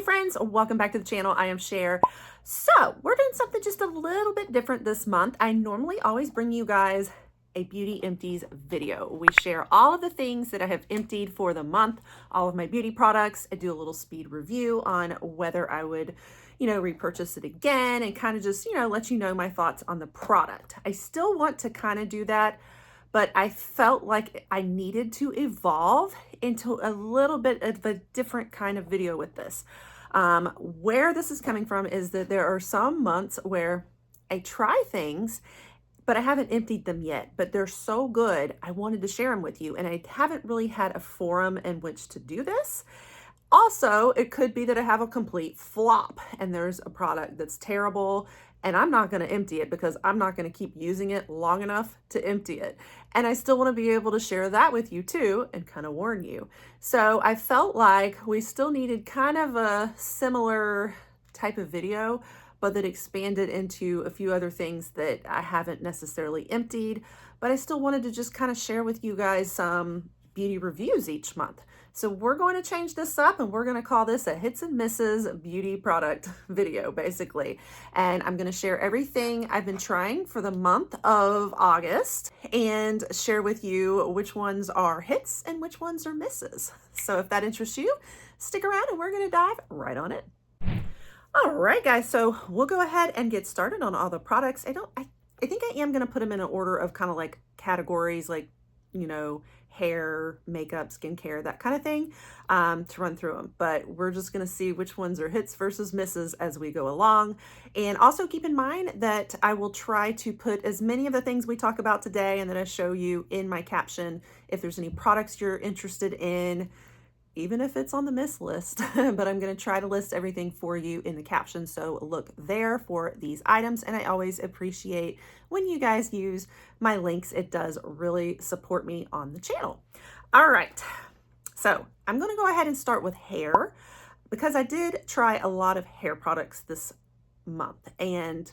friends, welcome back to the channel. I am Cher. So we're doing something just a little bit different this month. I normally always bring you guys a beauty empties video. We share all of the things that I have emptied for the month, all of my beauty products. I do a little speed review on whether I would, repurchase it again and kind of just, let you know my thoughts on the product. I still want to kind of do that, but I felt like I needed to evolve into a little bit of a different kind of video with this. Where this is coming from is that there are some months where I try things, but I haven't emptied them yet, but they're so good. I wanted to share them with you, and I haven't really had a forum in which to do this. Also, it could be that I have a complete flop and there's a product that's terrible and I'm not going to empty it because I'm not going to keep using it long enough to empty it. And I still want to be able to share that with you too and kind of warn you. So I felt like we still needed kind of a similar type of video, but that expanded into a few other things that I haven't necessarily emptied, but I still wanted to just kind of share with you guys some beauty reviews each month. So we're going to change this up and we're going to call this a hits and misses beauty product video, basically. And I'm going to share everything I've been trying for the month of August and share with you which ones are hits and which ones are misses. So if that interests you, stick around and we're going to dive right on it. All right, guys, so we'll go ahead and get started on all the products. I think I am going to put them in an order of kind of like categories, like, hair, makeup, skincare, that kind of thing, to run through them. But we're just going to see which ones are hits versus misses as we go along. And also keep in mind that I will try to put as many of the things we talk about today and that I show you in my caption if there's any products you're interested in, even if it's on the miss list. But I'm going to try to list everything for you in the caption. So look there for these items. And I always appreciate when you guys use my links. It does really support me on the channel. All right. So I'm going to go ahead and start with hair because I did try a lot of hair products this month. And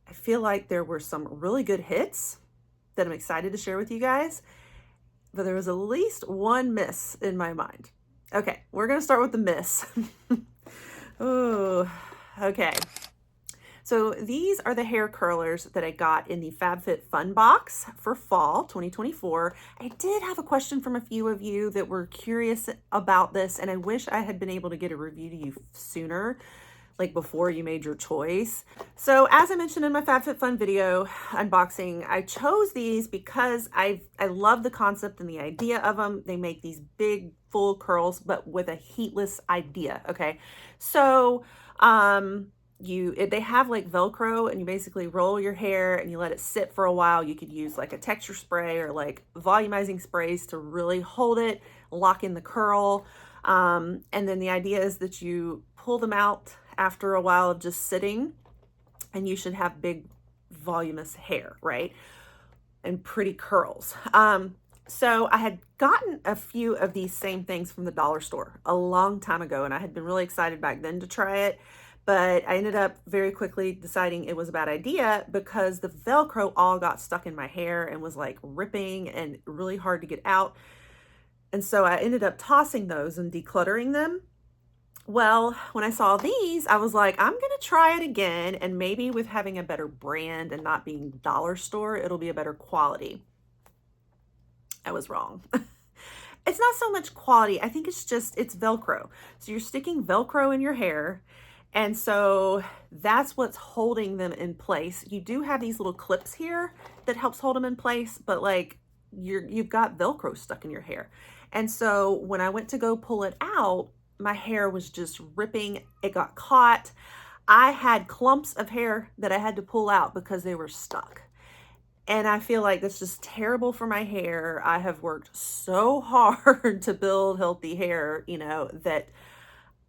I feel like there were some really good hits that I'm excited to share with you guys. But there was at least one miss in my mind. Okay, we're going to start with the miss. Oh, okay. So these are the hair curlers that I got in the FabFitFun box for fall 2024. I did have a question from a few of you that were curious about this, and I wish I had been able to get a review to you sooner, like before you made your choice. So as I mentioned in my FabFitFun video unboxing, I chose these because I love the concept and the idea of them. They make these big full curls, but with a heatless idea. Okay. So, they have like Velcro and you basically roll your hair and you let it sit for a while. You could use like a texture spray or like volumizing sprays to really hold it, lock in the curl. And then the idea is that you pull them out after a while of just sitting and you should have big voluminous hair, right? And pretty curls. So I had gotten a few of these same things from the dollar store a long time ago, and I had been really excited back then to try it, but I ended up very quickly deciding it was a bad idea because the Velcro all got stuck in my hair and was like ripping and really hard to get out. And so I ended up tossing those and decluttering them. Well, when I saw these, I was like, I'm going to try it again. And maybe with having a better brand and not being dollar store, it'll be a better quality. I was wrong. It's not so much quality. I think it's Velcro. So you're sticking Velcro in your hair. And so that's what's holding them in place. You do have these little clips here that helps hold them in place, but like you've got Velcro stuck in your hair. And so when I went to go pull it out, my hair was just ripping. It got caught. I had clumps of hair that I had to pull out because they were stuck. And I feel like that's just terrible for my hair. I have worked so hard to build healthy hair, that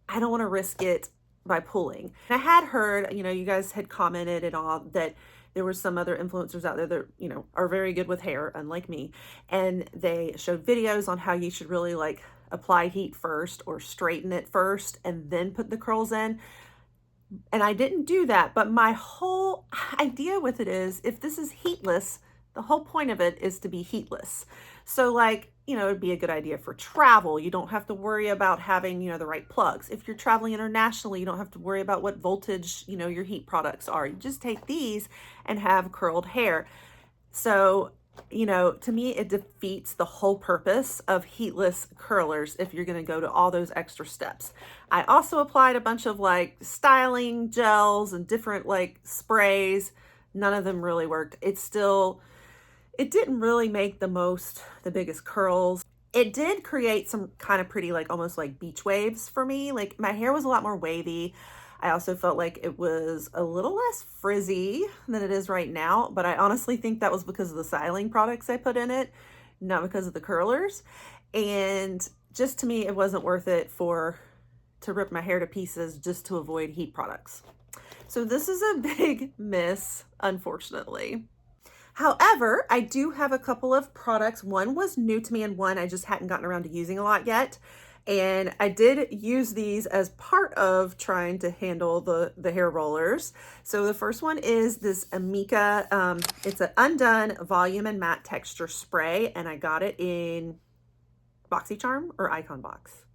I don't want to risk it by pulling. I had heard, you guys had commented and all that there were some other influencers out there that, are very good with hair, unlike me. And they showed videos on how you should really like apply heat first or straighten it first and then put the curls in. And I didn't do that, but my whole idea with it is if this is heatless, the whole point of it is to be heatless. So like, it'd be a good idea for travel. You don't have to worry about having, the right plugs. If you're traveling internationally, you don't have to worry about what voltage, your heat products are. You just take these and have curled hair. So, to me, it defeats the whole purpose of heatless curlers if you're going to go to all those extra steps. I also applied a bunch of like styling gels and different like sprays. None of them really worked. It didn't really make the biggest curls. It did create some kind of pretty, like almost like beach waves for me. Like my hair was a lot more wavy. I also felt like it was a little less frizzy than it is right now, but I honestly think that was because of the styling products I put in it, not because of the curlers. And just to me, it wasn't worth it to rip my hair to pieces just to avoid heat products. So this is a big miss, unfortunately. However, I do have a couple of products. One was new to me and one I just hadn't gotten around to using a lot yet. And I did use these as part of trying to handle the hair rollers. So the first one is this Amika, it's an Undone Volume and Matte Texture Spray, and I got it in BoxyCharm or Icon Box.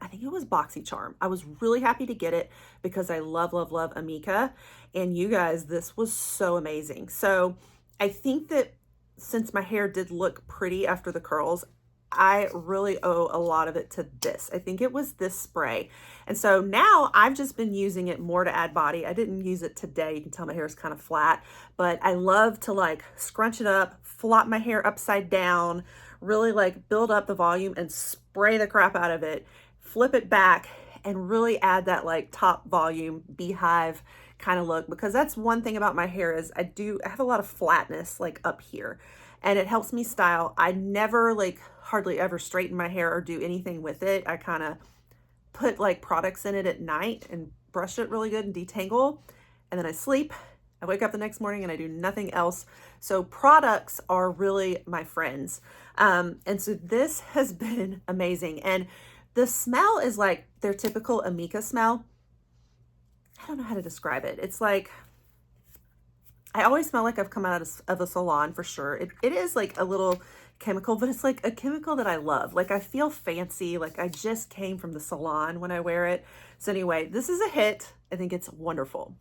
I think it was BoxyCharm. I was really happy to get it because I love, love, love Amika. And you guys, this was so amazing. So I think that since my hair did look pretty after the curls, I really owe a lot of it to this. I think it was this spray. And so now I've just been using it more to add body. I didn't use it today. You can tell my hair is kind of flat, but I love to like scrunch it up, flop my hair upside down, really like build up the volume and spray the crap out of it, flip it back and really add that like top volume beehive kind of look, because that's one thing about my hair is I have a lot of flatness like up here, and it helps me style. I never like hardly ever straighten my hair or do anything with it. I kind of put like products in it at night and brush it really good and detangle, and then I sleep. I wake up the next morning and I do nothing else. So products are really my friends. And so this has been amazing. And the smell is like their typical Amika smell. I don't know how to describe it. It's like, I always smell like I've come out of a salon for sure. It is like a little chemical, but it's like a chemical that I love. Like I feel fancy, like I just came from the salon when I wear it. So anyway, this is a hit. I think it's wonderful.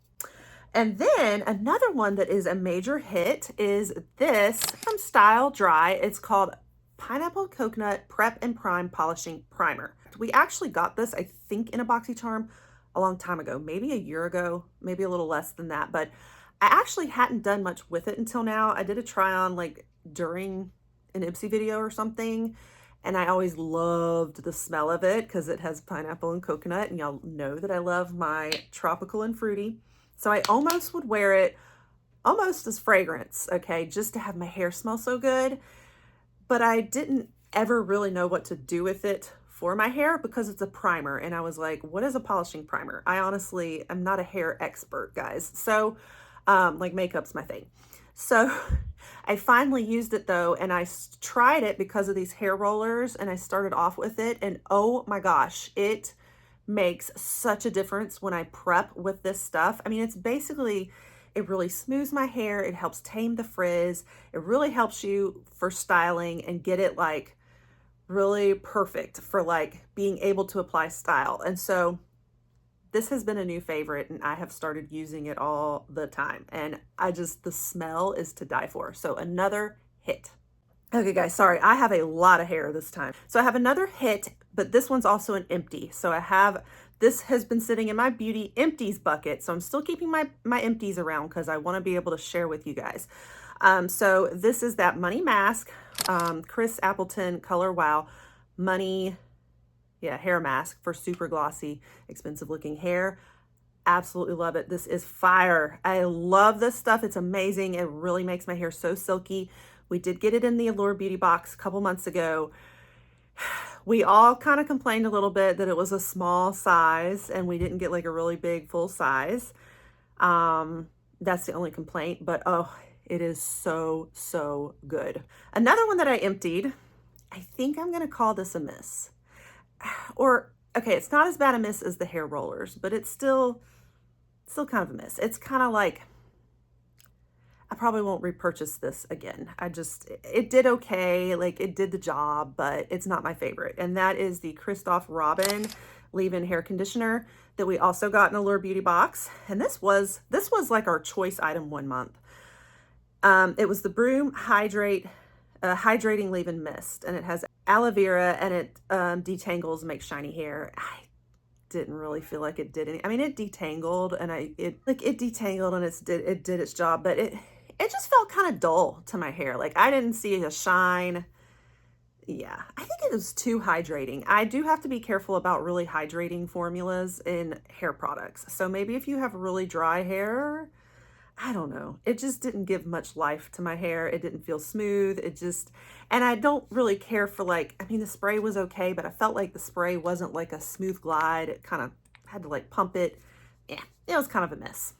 And then another one that is a major hit is this from Style Dry. It's called Pineapple Coconut Prep and Prime Polishing Primer. We actually got this, I think, in a BoxyCharm a long time ago, maybe a year ago, maybe a little less than that, but I actually hadn't done much with it until now. I did a try on like during an Ipsy video or something, and I always loved the smell of it because it has pineapple and coconut, and y'all know that I love my tropical and fruity. So I almost would wear it almost as fragrance, okay, just to have my hair smell so good, but I didn't ever really know what to do with it for my hair because it's a primer, and I was like, what is a polishing primer? I honestly am not a hair expert, guys. So like makeup's my thing. So I finally used it though, and I tried it because of these hair rollers, and I started off with it, and oh my gosh, it makes such a difference when I prep with this stuff. I mean, it's basically, it really smooths my hair. It helps tame the frizz. It really helps you for styling and get it like really perfect for like being able to apply style. And so this has been a new favorite, and I have started using it all the time, and the smell is to die for. So another hit. Okay guys, sorry, I have a lot of hair this time. So I have another hit, but this one's also an empty. So this has been sitting in my beauty empties bucket. So I'm still keeping my empties around because I want to be able to share with you guys. So this is that Money Mask, Chris Appleton Color Wow Money hair mask for super glossy, expensive looking hair. Absolutely love it. This is fire. I love this stuff. It's amazing. It really makes my hair so silky. We did get it in the Allure Beauty box a couple months ago. We all kind of complained a little bit that it was a small size and we didn't get like a really big full size. That's the only complaint, but oh, it is so, so good. Another one that I emptied, I think I'm going to call this a miss. Or, okay, it's not as bad a miss as the hair rollers, but it's still kind of a miss. It's kind of like, I probably won't repurchase this again. It did okay, like it did the job, but it's not my favorite. And that is the Christoph Robin leave-in hair conditioner that we also got in a Allure Beauty box. And this was like our choice item one month. It was the Broom Hydrating Leave-In Mist, and it has aloe vera, and it detangles, makes shiny hair. I didn't really feel like it did any. I mean, it detangled, and it detangled, and it did its job, but it just felt kind of dull to my hair. Like I didn't see a shine. Yeah, I think it was too hydrating. I do have to be careful about really hydrating formulas in hair products. So maybe if you have really dry hair, I don't know. It just didn't give much life to my hair. It didn't feel smooth. And I don't really care for like, I mean, the spray was okay, but I felt like the spray wasn't like a smooth glide. It kind of had to like pump it. Yeah, it was kind of a mess.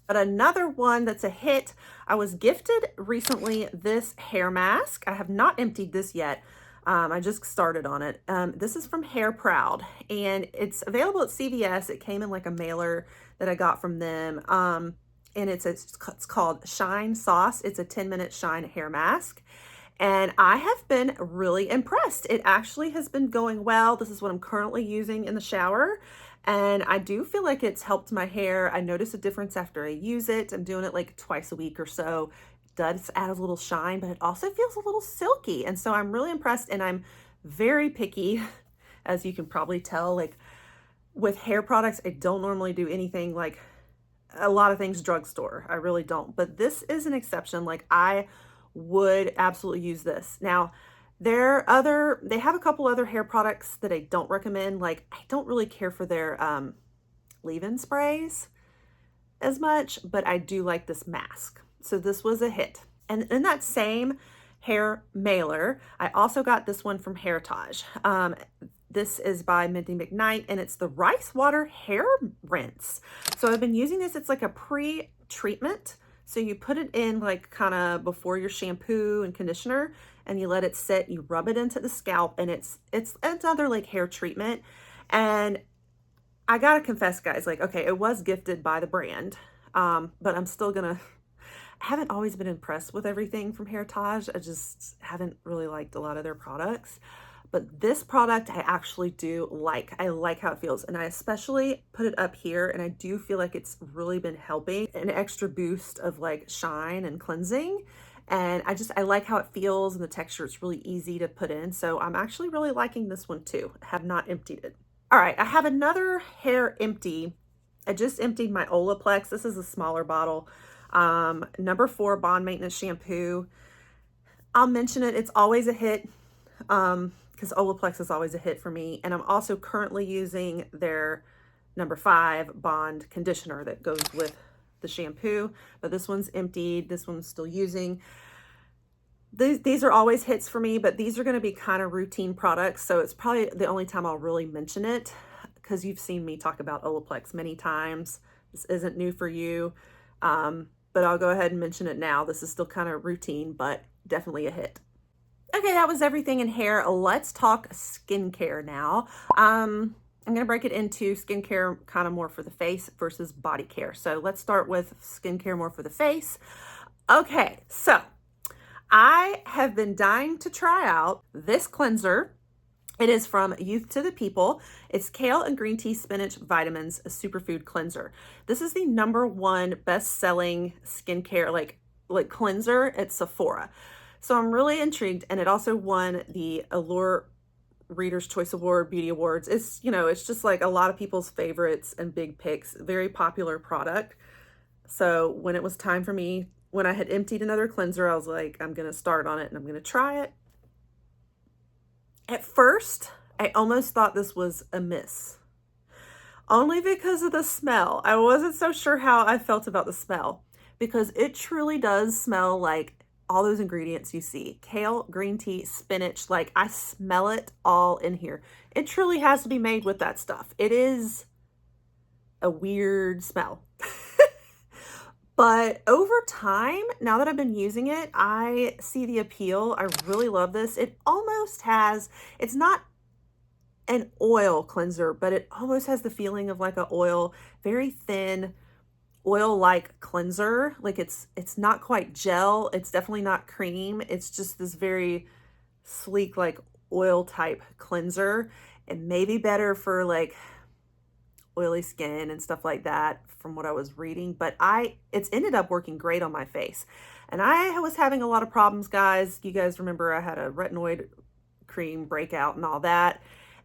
But another one that's a hit, I was gifted recently this hair mask. I have not emptied this yet. I just started on it. This is from Hair Proud, and it's available at CVS. It came in like a mailer that I got from them. And it's called Shine Sauce. It's a 10-minute shine hair mask. And I have been really impressed. It actually has been going well. This is what I'm currently using in the shower. And I do feel like it's helped my hair. I notice a difference after I use it. I'm doing it like twice a week or so. It does add a little shine, but it also feels a little silky. And so I'm really impressed, and I'm very picky, as you can probably tell. Like with hair products, I don't normally do anything like a lot of things drugstore. I really don't. But this is an exception. Like I would absolutely use this. Now, they have a couple other hair products that I don't recommend. Like I don't really care for their leave-in sprays as much, but I do like this mask. So this was a hit. And in that same hair mailer, I also got this one from Heritage. This is by Mindy McKnight, and it's the Rice Water Hair Rinse. So I've been using this. It's like a pre-treatment. So you put it in like kind of before your shampoo and conditioner, and you let it sit, you rub it into the scalp, and it's another like hair treatment. And I gotta confess, guys, like, okay, it was gifted by the brand, but I'm still gonna, I haven't always been impressed with everything from Heritage. I just haven't really liked a lot of their products. But this product I actually do like. I like how it feels, and I especially put it up here, and I do feel like it's really been helping an extra boost of like shine and cleansing. And I like how it feels, and the texture is really easy to put in. So I'm actually really liking this one too. I have not emptied it. All right, I have another hair empty. I just emptied my Olaplex. This is a smaller bottle. Number 4 Bond Maintenance Shampoo. I'll mention it. It's always a hit. Because Olaplex is always a hit for me. And I'm also currently using their number 5 Bond Conditioner that goes with the shampoo, but this one's emptied. This one's still using. These are always hits for me, but these are going to be kind of routine products. So it's probably the only time I'll really mention it, because you've seen me talk about Olaplex many times. This isn't new for you, but I'll go ahead and mention it now. This is still kind of routine, but definitely a hit. Okay, that was everything in hair. Let's talk skincare now. I'm going to break it into skincare kind of more for the face versus body care. So let's start with skincare more for the face. Okay, so I have been dying to try out this cleanser. It is from Youth to the People. It's Kale and Green Tea Spinach Vitamins, a superfood cleanser. This is the #1 best-selling skincare like cleanser at Sephora. So I'm really intrigued, and it also won the Allure Reader's Choice Award, Beauty Awards. It's, it's just like a lot of people's favorites and big picks, very popular product. So when it was time for me, when I had emptied another cleanser, I was like, I'm going to start on it and I'm going to try it. At first, I almost thought this was a miss, only because of the smell. I wasn't so sure how I felt about the smell, because it truly does smell like all those ingredients you see. Kale, green tea, spinach, like I smell it all in here. It truly has to be made with that stuff. It is a weird smell. But over time, now that I've been using it, I see the appeal. I really love this. It almost has, it's not an oil cleanser, but it almost has the feeling of like an oil, very thin. oil-like cleanser. Like it's not quite gel. It's definitely not cream. It's just this very sleek, like oil type cleanser. It may be better for like oily skin and stuff like that from what I was reading, but it's ended up working great on my face. And I was having a lot of problems, guys. You guys remember I had a retinoid cream breakout and all that.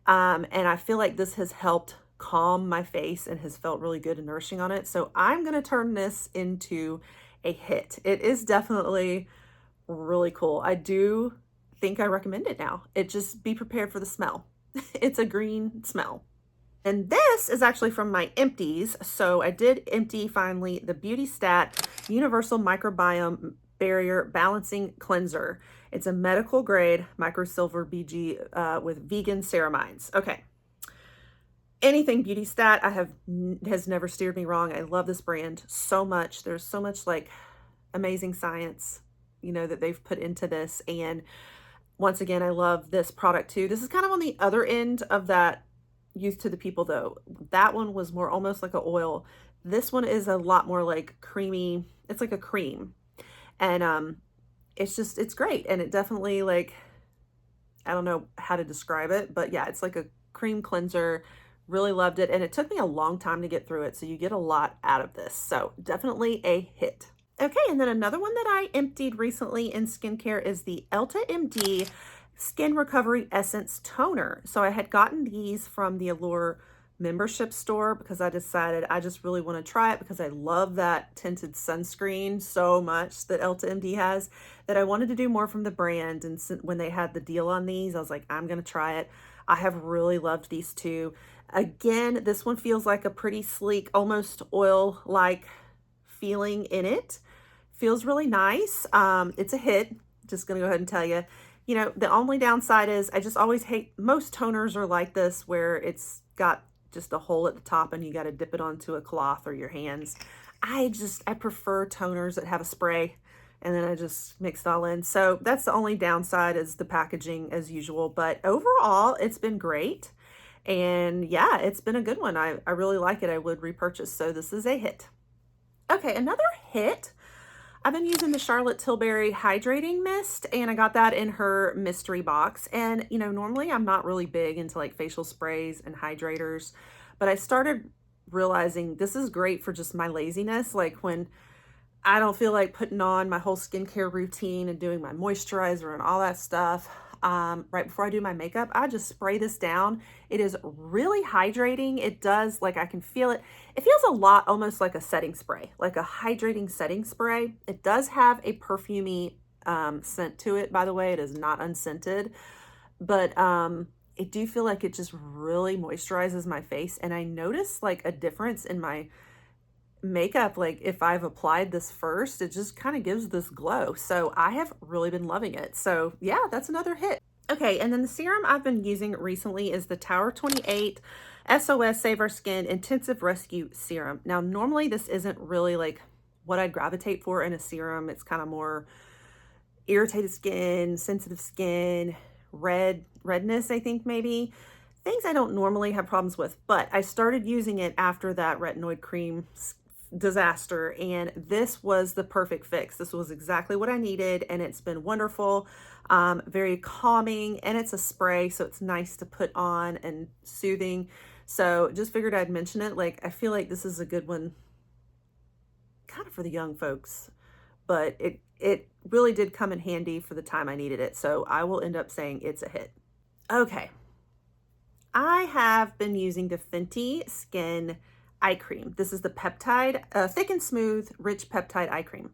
And I feel like this has helped calm my face and has felt really good and nourishing on it. So I'm going to turn this into a hit. It is definitely really cool. I do think I recommend it now. Just be prepared for the smell. It's a green smell. And this is actually from my Empties. So I did empty finally the Beauty Stat Universal Microbiome Barrier Balancing Cleanser. It's a medical grade microsilver BG with vegan ceramides. Okay. Anything Beauty Stat has never steered me wrong. I love this brand so much. There's so much like amazing science, you know, that they've put into this. And once again, I love this product too. This is kind of on the other end of that Youth to the People though. That one was more almost like an oil. This one is a lot more like creamy. It's like a cream. And it's great. And it definitely, like, I don't know how to describe it, but yeah, it's like a cream cleanser. Really loved it. And it took me a long time to get through it. So you get a lot out of this. So definitely a hit. Okay, and then another one that I emptied recently in skincare is the Elta MD Skin Recovery Essence Toner. So I had gotten these from the Allure membership store because I decided I just really want to try it because I love that tinted sunscreen so much that Elta MD has, that I wanted to do more from the brand. And when they had the deal on these, I was like, I'm going to try it. I have really loved these two. Again, this one feels like a pretty sleek, almost oil-like feeling in it. Feels really nice. It's a hit. Just going to go ahead and tell you. You know, the only downside is I just always hate, most toners are like this where it's got just a hole at the top and you got to dip it onto a cloth or your hands. I prefer toners that have a spray and then I just mix it all in. So that's the only downside, is the packaging as usual. But overall, it's been great. And yeah, it's been a good one. I really like it. I would repurchase. So this is a hit. Okay, another hit. I've been using the Charlotte Tilbury Hydrating Mist, and I got that in her mystery box. And, you know, normally I'm not really big into like facial sprays and hydrators, but I started realizing this is great for just my laziness. Like when I don't feel like putting on my whole skincare routine and doing my moisturizer and all that stuff. Right before I do my makeup, I just spray this down. It is really hydrating. It does, like, I can feel it. It feels a lot almost like a setting spray, like a hydrating setting spray. It does have a perfumey scent to it, by the way. It is not unscented, but I do feel like it just really moisturizes my face. And I notice like a difference in my makeup. Like if I've applied this first, it just kind of gives this glow. So I have really been loving it. So yeah, that's another hit. Okay, and then the serum I've been using recently is the Tower 28 SOS Save Our Skin Intensive Rescue Serum. Now, normally this isn't really like what I'd gravitate for in a serum. It's kind of more irritated skin, sensitive skin, redness, I think maybe. Things I don't normally have problems with, but I started using it after that retinoid cream disaster, and this was the perfect fix. This was exactly what I needed, and it's been wonderful. Very calming, and it's a spray, so it's nice to put on and soothing. So just figured I'd mention it. Like, I feel like this is a good one kind of for the young folks, but it really did come in handy for the time I needed it. So I will end up saying it's a hit. Okay. I have been using the Fenty Skin Eye Cream. This is the peptide, thick and smooth, rich peptide eye cream.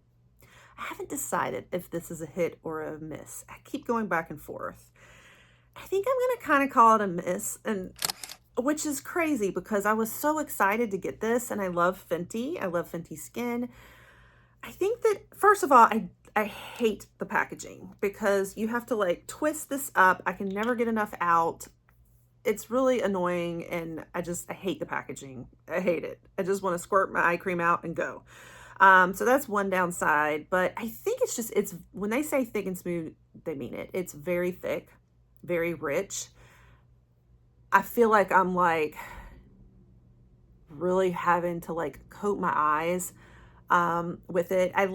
I haven't decided if this is a hit or a miss. I keep going back and forth. I think I'm going to kind of call it a miss, and which is crazy because I was so excited to get this, and I love Fenty. I love Fenty Skin. I think that, first of all, I hate the packaging because you have to like twist this up. I can never get enough out. It's really annoying, and I hate the packaging. I hate it. I just want to squirt my eye cream out and go. So that's one downside, but I think it's when they say thick and smooth, they mean it. It's very thick, very rich. I feel like I'm like really having to like coat my eyes with it. I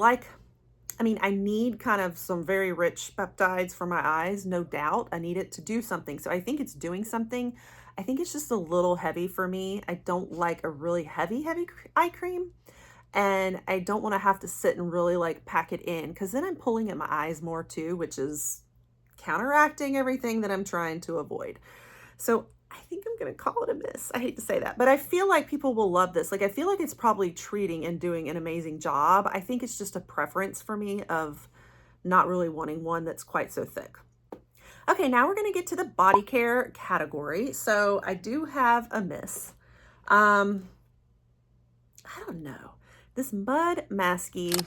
need kind of some very rich peptides for my eyes, no doubt. I need it to do something. So I think it's doing something. I think it's just a little heavy for me. I don't like a really heavy eye cream. And I don't want to have to sit and really like pack it in, because then I'm pulling at my eyes more too, which is counteracting everything that I'm trying to avoid. So I think I'm going to call it a miss. I hate to say that, but I feel like people will love this. Like, I feel like it's probably treating and doing an amazing job. I think it's just a preference for me of not really wanting one that's quite so thick. Okay, now we're going to get to the body care category. So I do have a miss. I don't know. This Mud Masky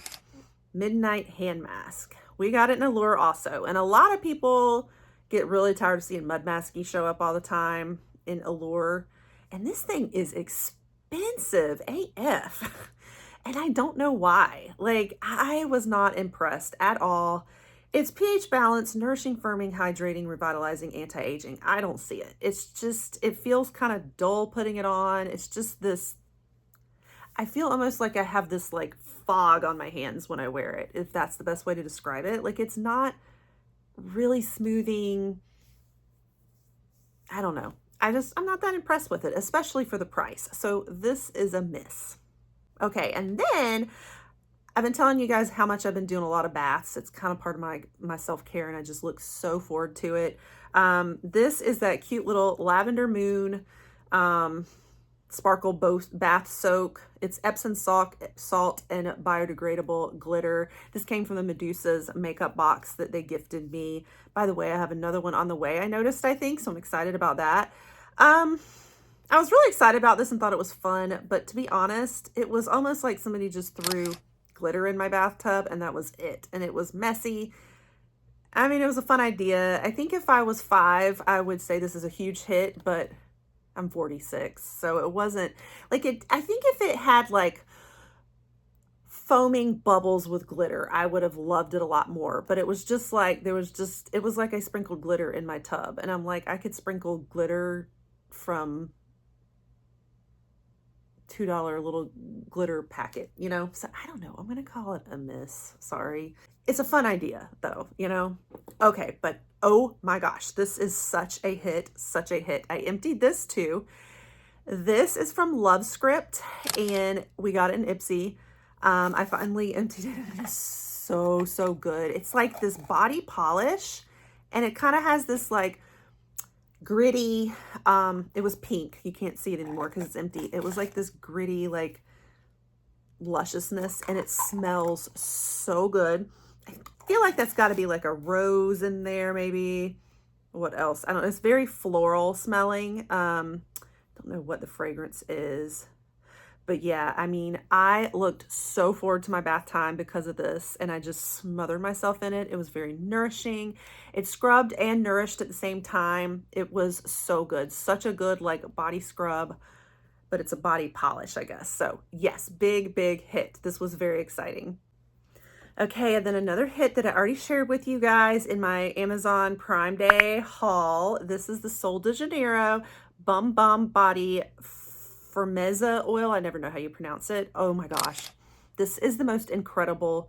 Midnight Hand Mask. We got it in Allure also. And a lot of people get really tired of seeing Mud Masky show up all the time in Allure. And this thing is expensive AF. And I don't know why. Like, I was not impressed at all. It's pH balanced, nourishing, firming, hydrating, revitalizing, anti-aging. I don't see it. It's just, it feels kind of dull putting it on. It's just this, I feel almost like I have this like fog on my hands when I wear it, if that's the best way to describe it. Like, it's not really smoothing. I don't know. I'm not that impressed with it, especially for the price. So this is a miss. Okay, and then I've been telling you guys how much I've been doing a lot of baths. It's kind of part of my self-care, and I just look so forward to it. This is that cute little Lavender Moon Sparkle Bath Soak. It's Epsom salt and biodegradable glitter. This came from the Medusa's makeup box that they gifted me. By the way, I have another one on the way, I noticed, I think, so I'm excited about that. I was really excited about this and thought it was fun, but to be honest, it was almost like somebody just threw glitter in my bathtub and that was it. And it was messy. I mean, it was a fun idea. I think if I was 5, I would say this is a huge hit, but I'm 46, so it wasn't like it. I think if it had like foaming bubbles with glitter, I would have loved it a lot more, but it was just like, it was like I sprinkled glitter in my tub, and I'm like, I could sprinkle glitter from $2 little glitter packet, you know? So I don't know. I'm going to call it a miss. Sorry. It's a fun idea though, you know? Okay. But oh my gosh, this is such a hit, such a hit. I emptied this too. This is from Love Script and we got it in Ipsy. I finally emptied it and it is so, so good. It's like this body polish and it kind of has this like gritty, it was pink. You can't see it anymore because it's empty. It was like this gritty, like lusciousness, and it smells so good. I feel like that's got to be like a rose in there, maybe. What else? I don't know. It's very floral smelling. Don't know what the fragrance is. But yeah, I mean, I looked so forward to my bath time because of this, and I just smothered myself in it. It was very nourishing. It scrubbed and nourished at the same time. It was so good. Such a good like body scrub, but it's a body polish, I guess. So yes, big, big hit. This was very exciting. Okay, and then another hit that I already shared with you guys in my Amazon Prime Day haul. This is the Sol de Janeiro Bum Bum Body Firmeza oil. I never know how you pronounce it. Oh my gosh. This is the most incredible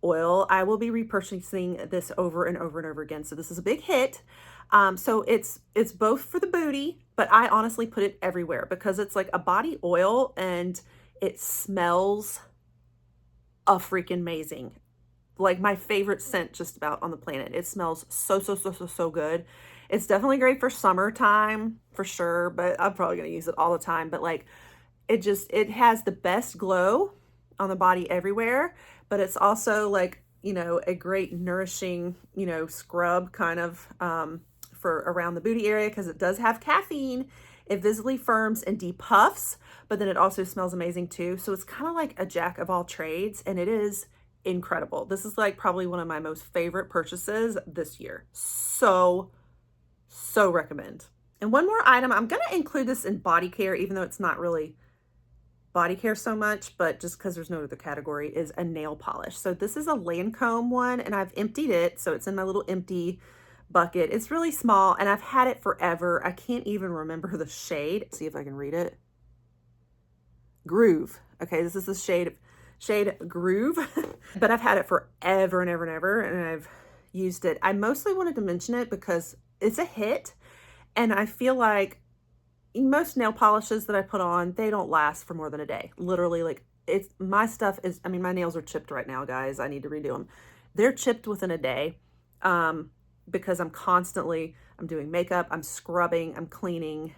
oil. I will be repurchasing this over and over and over again. So this is a big hit. So it's both for the booty, but I honestly put it everywhere because it's like a body oil and it smells freaking amazing. Like my favorite scent just about on the planet. It smells so, so, so, so, so good. It's definitely great for summertime for sure, but I'm probably going to use it all the time. But like, it has the best glow on the body everywhere, but it's also like, you know, a great nourishing, you know, scrub kind of for around the booty area because it does have caffeine. It visibly firms and depuffs, but then it also smells amazing too. So it's kind of like a jack of all trades, and it is incredible. This is like probably one of my most favorite purchases this year. So recommend. And one more item, I'm going to include this in body care, even though it's not really body care so much, but just because there's no other category, is a nail polish. So this is a Lancome one, and I've emptied it. So it's in my little empty bucket. It's really small, and I've had it forever. I can't even remember the shade. See if I can read it. Groove. Okay, this is the shade Groove, but I've had it forever and ever and ever, and I've used it. I mostly wanted to mention it because it's a hit, and I feel like most nail polishes that I put on, they don't last for more than a day. Literally, like, it's my stuff is, I mean, my nails are chipped right now, guys. I need to redo them. They're chipped within a day, because I'm doing makeup, I'm scrubbing, I'm cleaning.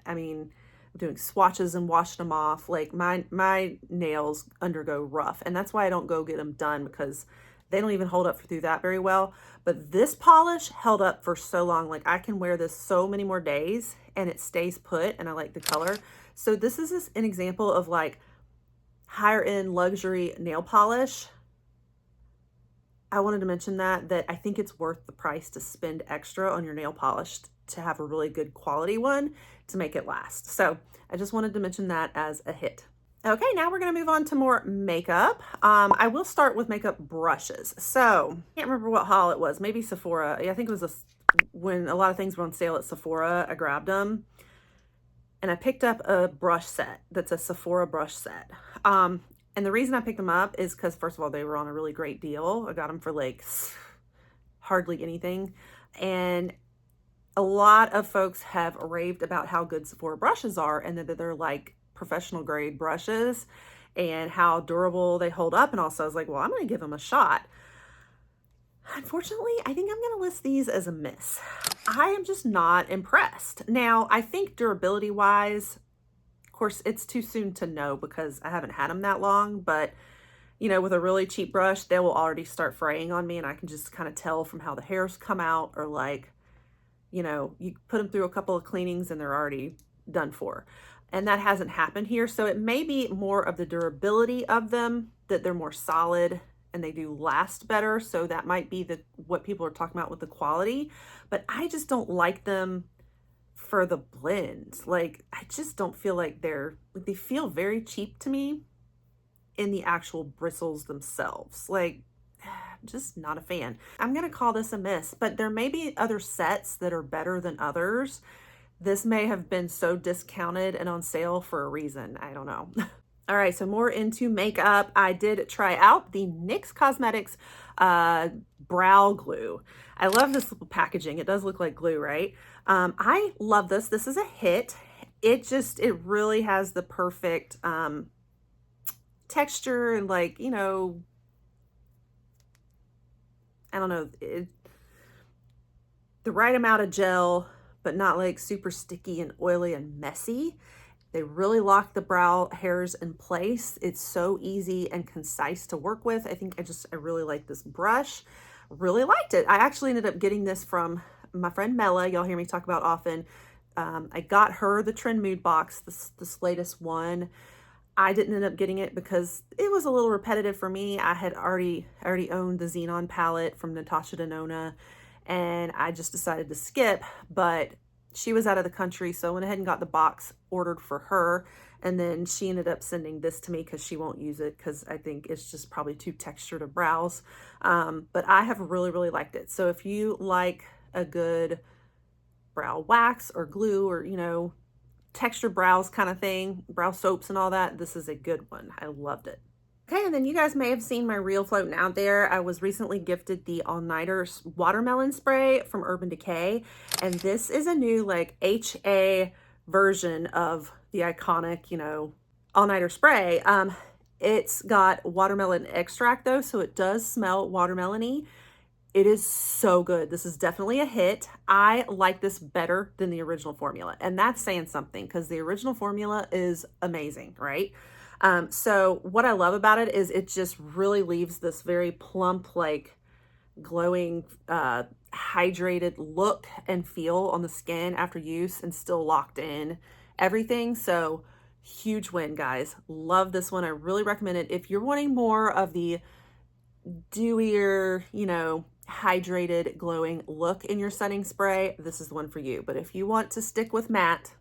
I mean, I'm doing swatches and washing them off. Like, my nails undergo rough, and that's why I don't go get them done, because they don't even hold up through that very well. But this polish held up for so long. Like, I can wear this so many more days and it stays put, and I like the color. So this is just an example of like higher end luxury nail polish. I wanted to mention that I think it's worth the price to spend extra on your nail polish to have a really good quality one to make it last. So I just wanted to mention that as a hit. Okay, now we're gonna move on to more makeup. I will start with makeup brushes. So I can't remember what haul it was, maybe Sephora. Yeah, I think it was when a lot of things were on sale at Sephora, I grabbed them. And I picked up a brush set that's a Sephora brush set. And the reason I picked them up is because, first of all, they were on a really great deal. I got them for like hardly anything. And a lot of folks have raved about how good Sephora brushes are, and that they're like professional grade brushes and how durable they hold up. And also I was like, well, I'm going to give them a shot. Unfortunately, I think I'm going to list these as a miss. I am just not impressed. Now, I think durability wise, of course, it's too soon to know because I haven't had them that long, but you know, with a really cheap brush, they will already start fraying on me, and I can just kind of tell from how the hairs come out, or like, you know, you put them through a couple of cleanings and they're already done for. And that hasn't happened here. So it may be more of the durability of them, that they're more solid and they do last better. So that might be what people are talking about with the quality, but I just don't like them for the blends. Like, I just don't feel like they feel very cheap to me in the actual bristles themselves. Like, I'm just not a fan. I'm gonna call this a miss, but there may be other sets that are better than others. This may have been so discounted and on sale for a reason. I don't know. All right, so more into makeup. I did try out the NYX Cosmetics brow glue. I love this little packaging. It does look like glue, right? I love this. This is a hit. It really has the perfect texture and, like, you know, I don't know, the right amount of gel, but not like super sticky and oily and messy. They really lock the brow hairs in place. It's so easy and concise to work with. I think I really like this brush. Really liked it. I actually ended up getting this from my friend Mela. Y'all hear me talk about often. I got her the Trend Mood box, this latest one. I didn't end up getting it because it was a little repetitive for me. I had already owned the Xenon palette from Natasha Denona, and I just decided to skip, but she was out of the country, so I went ahead and got the box ordered for her, and then she ended up sending this to me because she won't use it because I think it's just probably too textured to brows. But I have really, really liked it. So if you like a good brow wax or glue, or, you know, textured brows kind of thing, brow soaps and all that, this is a good one. I loved it. Okay, and then you guys may have seen my reel floating out there. I was recently gifted the All Nighter Watermelon Spray from Urban Decay, and this is a new like HA version of the iconic, you know, All Nighter Spray. It's got watermelon extract though, so it does smell watermelon-y. It is so good. This is definitely a hit. I like this better than the original formula, and that's saying something because the original formula is amazing, right? So what I love about it is it just really leaves this very plump, like glowing, hydrated look and feel on the skin after use, and still locked in everything. So huge win, guys. Love this one. I really recommend it. If you're wanting more of the dewier, you know, hydrated, glowing look in your setting spray, this is the one for you. But if you want to stick with matte,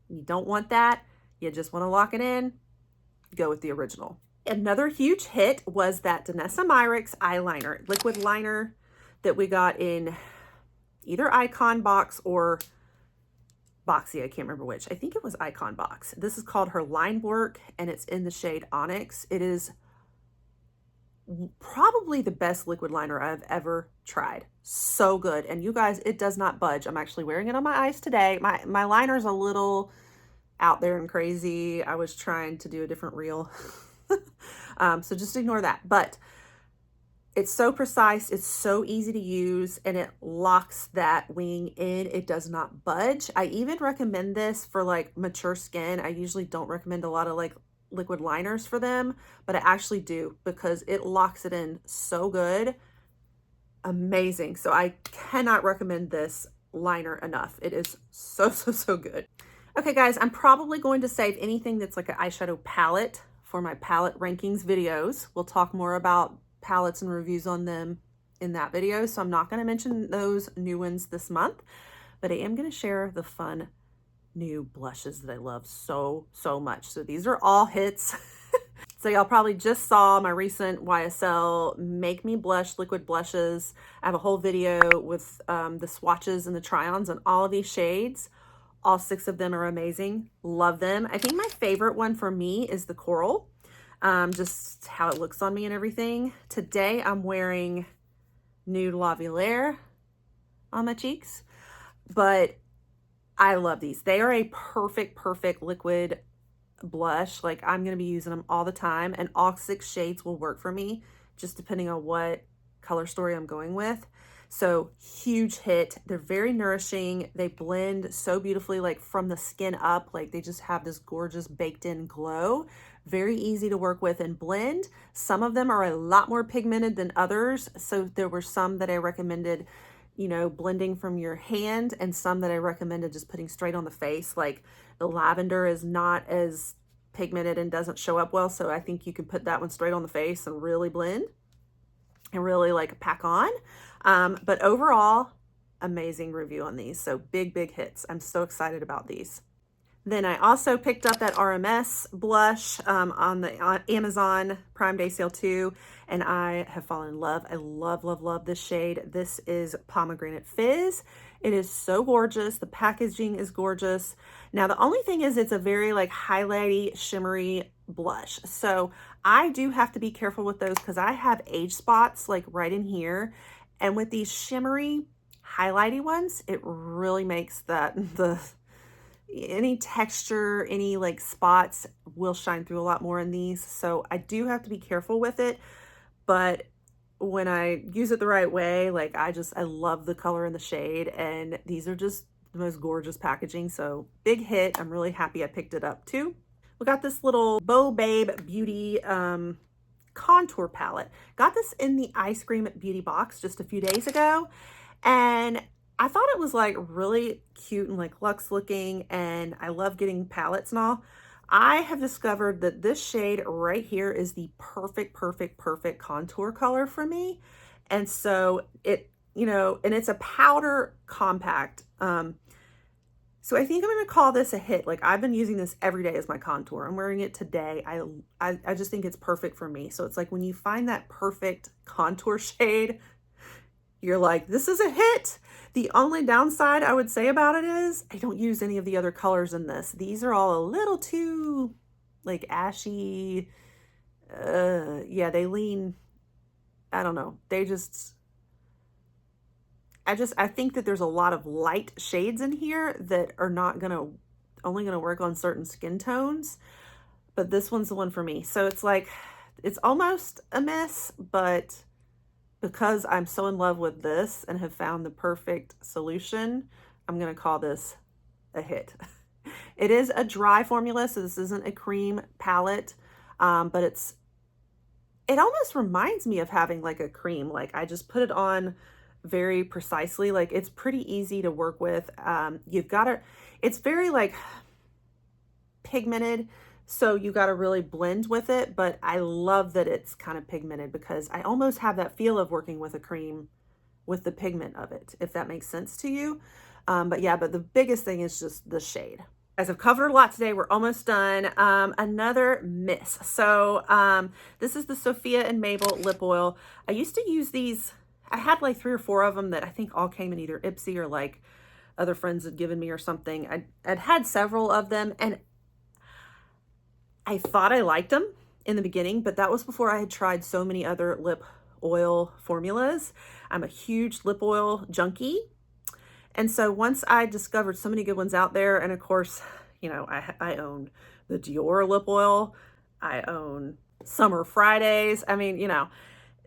you don't want that, you just want to lock it in, go with the original. Another huge hit was that Danessa Myricks eyeliner, liquid liner that we got in either Icon box or Boxy. I can't remember which. I think it was Icon Box. This is called her Line Work, and it's in the shade Onyx. It is probably the best liquid liner I've ever tried. So good. And you guys, it does not budge. I'm actually wearing it on my eyes today. My liner's a little out there and crazy. I was trying to do a different reel. So just ignore that. But it's so precise, it's so easy to use, and it locks that wing in. It does not budge. I even recommend this for like mature skin. I usually don't recommend a lot of like liquid liners for them, but I actually do because it locks it in so good. Amazing. So I cannot recommend this liner enough. It is so good. Okay guys, I'm probably going to save anything that's like an eyeshadow palette for my palette rankings videos. We'll talk more about palettes and reviews on them in that video, so I'm not going to mention those new ones this month, but I am going to share the fun new blushes that I love so much. So these are all hits. So y'all probably just saw my recent YSL Make Me Blush liquid blushes. I have a whole video with the swatches and the try-ons on all of these shades. All 6 of them are amazing. Love them. I think my favorite one for me is the Coral. Just how it looks on me and everything. Today I'm wearing Nude La Villaire on my cheeks, but I love these. They are a perfect liquid blush. Like I'm going to be using them all the time, and all 6 shades will work for me, just depending on what color story I'm going with. So huge hit. They're very nourishing. They blend so beautifully, like from the skin up, like they just have this gorgeous baked in glow. Very easy to work with and blend. Some of them are a lot more pigmented than others. So there were some that I recommended, you know, blending from your hand, and some that I recommended just putting straight on the face. Like the lavender is not as pigmented and doesn't show up well. So I think you can put that one straight on the face and really blend and really like pack on. But overall, amazing review on these. So big hits. I'm so excited about these. Then I also picked up that RMS blush on Amazon Prime Day sale too, and I have fallen in love. I love this shade. This is Pomegranate Fizz. It is so gorgeous. The packaging is gorgeous. Now the only thing is it's a very like highlighty, shimmery blush. So I do have to be careful with those because I have age spots like right in here. And with these shimmery, highlighty ones, it really makes that any texture, any like spots will shine through a lot more in these. So I do have to be careful with it, but when I use it the right way, like I love the color and the shade, and these are just the most gorgeous packaging. So big hit. I'm really happy I picked it up too. We got this little Bo Babe Beauty contour palette. Got this in the Ice Cream Beauty box just a few days ago, and I thought it was like really cute and like luxe looking, and I love getting palettes and all. I have discovered that this shade right here is the perfect contour color for me. And so it, you know, and it's a powder compact. So I think I'm going to call this a hit. Like I've been using this every day as my contour. I'm wearing it today. I just think it's perfect for me. So it's like when you find that perfect contour shade, you're like, this is a hit. The only downside I would say about it is I don't use any of the other colors in this. These are all a little too like ashy. Yeah, they lean, I don't know. They just, I think that there's a lot of light shades in here that are not only gonna work on certain skin tones, but this one's the one for me. So it's like, it's almost a miss, but because I'm so in love with this and have found the perfect solution, I'm gonna call this a hit. It is a dry formula, so this isn't a cream palette, but it almost reminds me of having like a cream. Like I just put it on very precisely. Like it's pretty easy to work with. It's very like pigmented, so you got to really blend with it, but I love that it's kind of pigmented because I almost have that feel of working with a cream with the pigment of it, if that makes sense to you. But the biggest thing is just the shade. As I've covered a lot today, we're almost done. Another miss. So this is the Sophia and Mabel lip oil. I used to use these. I had like 3 or 4 of them that I think all came in either Ipsy or like other friends had given me or something. I'd had several of them, and I thought I liked them in the beginning, but that was before I had tried so many other lip oil formulas. I'm a huge lip oil junkie. And so once I discovered so many good ones out there, and of course, you know, I own the Dior lip oil, I own Summer Fridays. I mean, you know,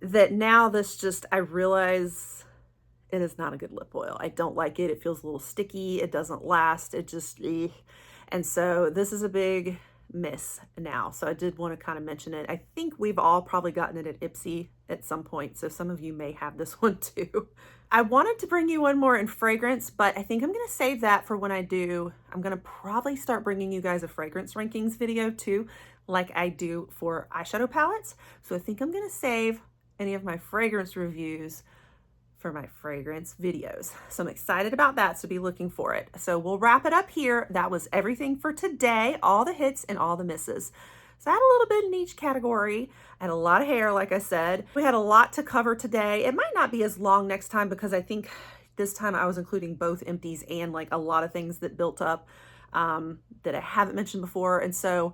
that now this just, I realize it is not a good lip oil. I don't like it. It feels a little sticky. It doesn't last. It just, and so this is a big miss now. So I did want to kind of mention it. I think we've all probably gotten it at Ipsy at some point. So some of you may have this one too. I wanted to bring you one more in fragrance, but I think I'm going to save that for when I do. I'm going to probably start bringing you guys a fragrance rankings video too, like I do for eyeshadow palettes. So I think I'm going to save any of my fragrance reviews for my fragrance videos. So I'm excited about that, so be looking for it. So we'll wrap it up here. That was everything for today, all the hits and all the misses. So I had a little bit in each category. I had a lot of hair, like I said. We had a lot to cover today. It might not be as long next time because I think this time I was including both empties and like a lot of things that built up that I haven't mentioned before. And so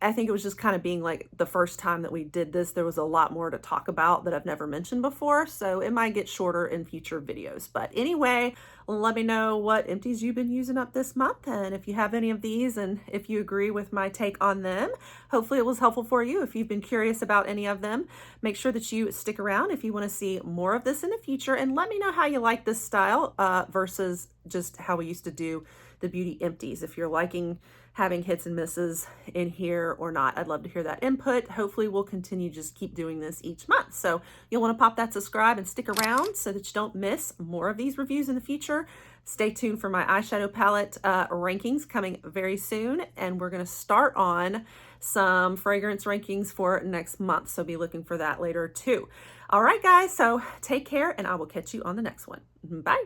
I think it was just kind of being like the first time that we did this, there was a lot more to talk about that I've never mentioned before. So it might get shorter in future videos. But anyway, let me know what empties you've been using up this month. And if you have any of these and if you agree with my take on them, hopefully it was helpful for you. If you've been curious about any of them, make sure that you stick around if you want to see more of this in the future. And let me know how you like this style versus just how we used to do the beauty empties. If you're liking having hits and misses in here or not, I'd love to hear that input. Hopefully we'll continue just keep doing this each month. So you'll want to pop that subscribe and stick around so that you don't miss more of these reviews in the future. Stay tuned for my eyeshadow palette rankings coming very soon. And we're going to start on some fragrance rankings for next month. So be looking for that later too. All right, guys. So take care and I will catch you on the next one. Bye.